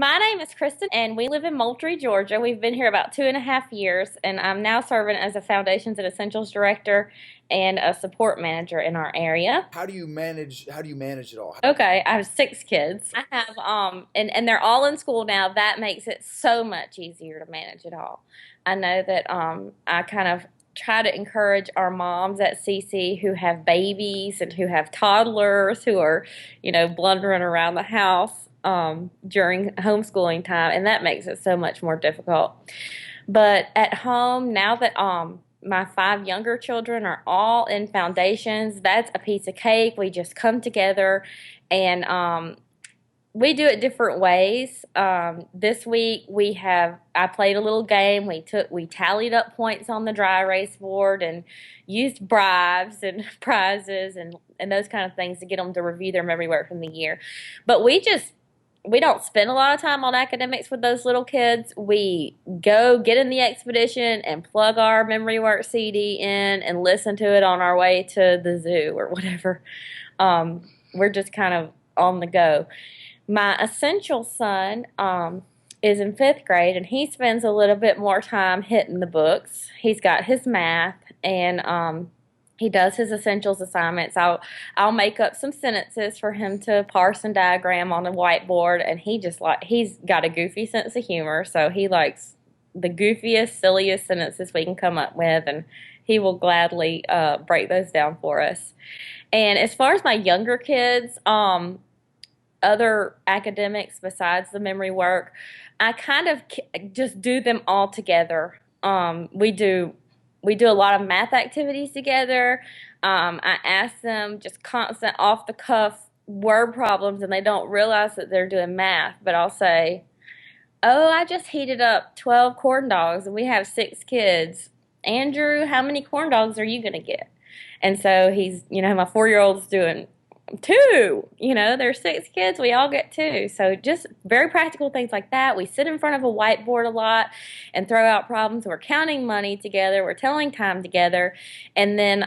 My name is Kristen, and we live in Moultrie, Georgia. We've been here about 2.5 years, and I'm now serving as a Foundations and Essentials Director and a support manager in our area. How do you manage it all? Okay, I have 6 kids. I have and they're all in school now. That makes it so much easier to manage it all. I know that I kind of try to encourage our moms at CC who have babies and who have toddlers who are, blundering around the house during homeschooling time, and that makes it so much more difficult. But at home, now that my 5 younger children are all in foundations, that's a piece of cake. We just come together and we do it different ways. This week I played a little game. We tallied up points on the dry erase board and used bribes and prizes and those kind of things to get them to review their memory work from the year. But we don't spend a lot of time on academics with those little kids. We go get in the expedition and plug our memory work CD in and listen to it on our way to the zoo or whatever. We're just kind of on the go. My essential son is in 5th grade, and he spends a little bit more time hitting the books. He's got his math, and he does his essentials assignments. I'll make up some sentences for him to parse and diagram on the whiteboard, and he's got a goofy sense of humor, so he likes the goofiest, silliest sentences we can come up with, and he will gladly break those down for us. And as far as my younger kids, other academics besides the memory work, I kind of just do them all together. We do a lot of math activities together. I ask them just constant off the cuff word problems, and they don't realize that they're doing math. But I'll say, "Oh, I just heated up 12 corn dogs, and we have 6 kids. Andrew, how many corn dogs are you gonna get?" And so my 4-year-old's doing 2. There's 6 kids. We all get 2. So just very practical things like that. We sit in front of a whiteboard a lot and throw out problems. We're counting money together. We're telling time together. And then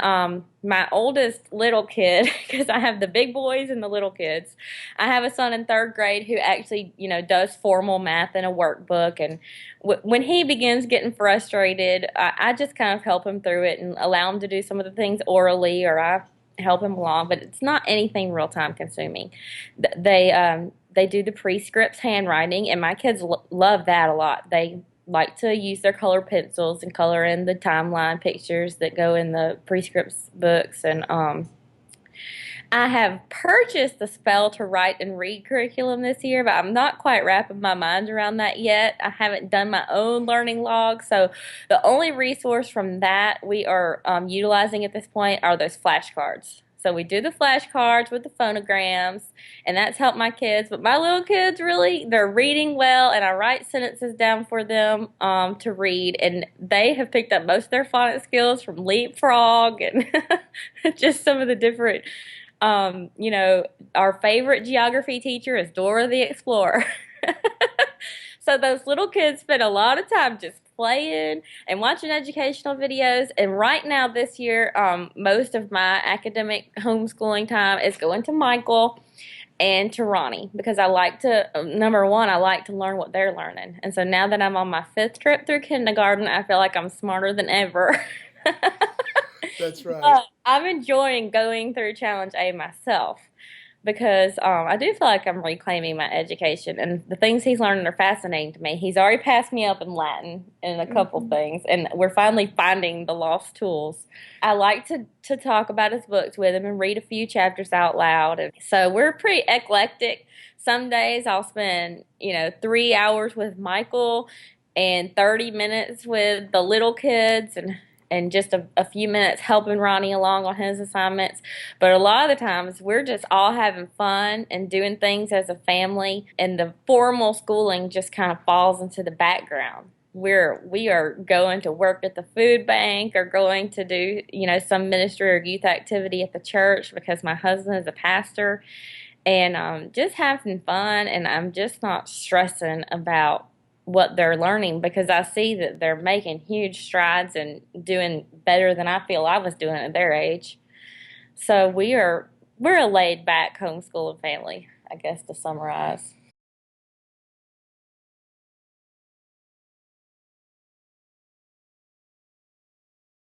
my oldest little kid, because I have the big boys and the little kids, I have a son in 3rd grade who actually, does formal math in a workbook. And when he begins getting frustrated, I just kind of help him through it and allow him to do some of the things orally, or I help him along, but it's not anything real time consuming. They do the prescripts handwriting, and my kids love that a lot. They like to use their color pencils and color in the timeline pictures that go in the prescripts books. And I have purchased the spell to write and read curriculum this year, but I'm not quite wrapping my mind around that yet. I haven't done my own learning log, so the only resource from that we are utilizing at this point are those flashcards. So we do the flashcards with the phonograms, and that's helped my kids. But my little kids really, they're reading well, and I write sentences down for them to read, and they have picked up most of their phonics skills from Leapfrog and just some of the different our favorite geography teacher is Dora the Explorer. So those little kids spend a lot of time just playing and watching educational videos. And right now this year, most of my academic homeschooling time is going to Michael and to Ronnie, because I like to, number one, I like to learn what they're learning. And so now that I'm on my 5th trip through kindergarten, I feel like I'm smarter than ever. That's right. But I'm enjoying going through Challenge A myself, because I do feel like I'm reclaiming my education, and the things he's learning are fascinating to me. He's already passed me up in Latin and a couple things, and we're finally finding the lost tools. I like to talk about his books with him and read a few chapters out loud. And so we're pretty eclectic. Some days I'll spend 3 hours with Michael and 30 minutes with the little kids, and just a few minutes helping Ronnie along on his assignments. But a lot of the times we're just all having fun and doing things as a family, and the formal schooling just kind of falls into the background. We are going to work at the food bank, or going to do some ministry or youth activity at the church, because my husband is a pastor, and just having fun. And I'm just not stressing about what they're learning, because I see that they're making huge strides and doing better than I feel I was doing at their age. So we're a laid back homeschooling family, I guess, to summarize.